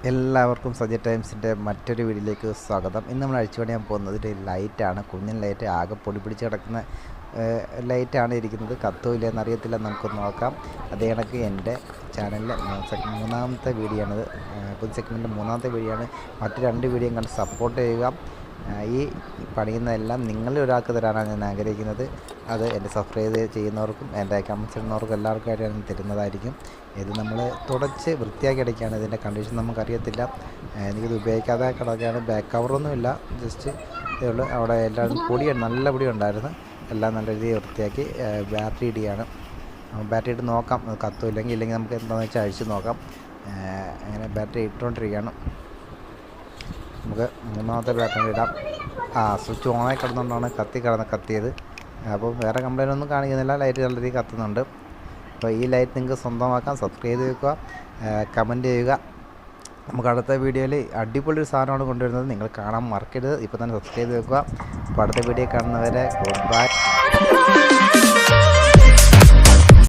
എല്ലാവർക്കും സജി ടൈംസിൻ്റെ മറ്റൊരു വീഡിയോയിലേക്ക് സ്വാഗതം. ഇന്ന് നമ്മൾ അഴിച്ചു പണിയാൻ പോകുന്നത് ഒരു ലൈറ്റാണ്. കുഞ്ഞൻ ലൈറ്റ്, ആകെ പൊടി പിടിച്ച് കിടക്കുന്ന ലൈറ്റാണ് ഇരിക്കുന്നത്. കത്തുമില്ല എന്നറിയത്തില്ല, നമുക്കൊന്ന് നോക്കാം. അതേ കണക്ക് എൻ്റെ ചാനലിലെ മൂന്നാമത്തെ വീഡിയോ ആണിത്. പുതിയ സെഗ്മെൻറ്റിൻ്റെ മൂന്നാമത്തെ വീഡിയോ ആണ്. മറ്റ് രണ്ട് വീഡിയോ കണ്ട് സപ്പോർട്ട് ചെയ്യുക. ഈ പണിയുന്നതെല്ലാം നിങ്ങളിൽ ഒരാൾക്ക് തരാനാണ് ഞാൻ ആഗ്രഹിക്കുന്നത്. അത് എൻ്റെ സബ്സ്ക്രൈബ് ചെയ്യുന്നവർക്കും എൻ്റെ കമൻറ്റ്സ് ഇടുന്നവർക്കും എല്ലാവർക്കുമായിട്ട് ഞാൻ തരുന്നതായിരിക്കും. ഇത് നമ്മൾ തുടച്ച് വൃത്തിയാക്കി അടയ്ക്കുകയാണ്. ഇതിൻ്റെ കണ്ടീഷൻ നമുക്കറിയത്തില്ല. എനിക്കിത് ഉപയോഗിക്കാതെ കിടക്കുകയാണ്. ബാക്ക് കവറൊന്നുമില്ല, ജസ്റ്റ് ഇതേ ഉള്ളൂ. അവിടെ എല്ലാവരും പൊടിയാണ്, നല്ല പൊടി ഉണ്ടായിരുന്നു. എല്ലാം നല്ല രീതിയിൽ വൃത്തിയാക്കി ബാറ്ററി ഇടുകയാണ്. ബാറ്ററി ഇട്ട് നോക്കാം, കത്തുമില്ലെങ്കിൽ നമുക്ക് എന്താണെന്ന് വെച്ചാൽ അഴിച്ച് നോക്കാം. അങ്ങനെ ബാറ്ററി ഇട്ടുകൊണ്ടിരിക്കുകയാണ്. നമുക്ക് മൂന്നാമത്തെ ബാറ്ററി ഇടാം. സ്വിച്ച് ഓണായി കിടന്നുകൊണ്ടാണ് കത്തിയത്. അപ്പോൾ വേറെ കംപ്ലൈൻ്റ് ഒന്നും കാണിക്കുന്നില്ല. ലൈറ്റ് നല്ല രീതിയിൽ കത്തുന്നുണ്ട്. അപ്പോൾ ഈ ലൈറ്റ് നിങ്ങൾക്ക് സ്വന്തമാക്കാം. സബ്സ്ക്രൈബ് ചെയ്യുക, കമൻറ്റ് ചെയ്യുക. നമുക്ക് അടുത്ത വീഡിയോയിൽ അടിപൊളി ഒരു സാധനമാണ് കൊണ്ടുവരുന്നത്. നിങ്ങൾ കാണാൻ മറക്കരുത്. ഇപ്പോൾ തന്നെ സബ്സ്ക്രൈബ് ചെയ്യുക. അപ്പോൾ അടുത്ത വീഡിയോ കാണുന്നവരെ ഗുഡ് ബൈ.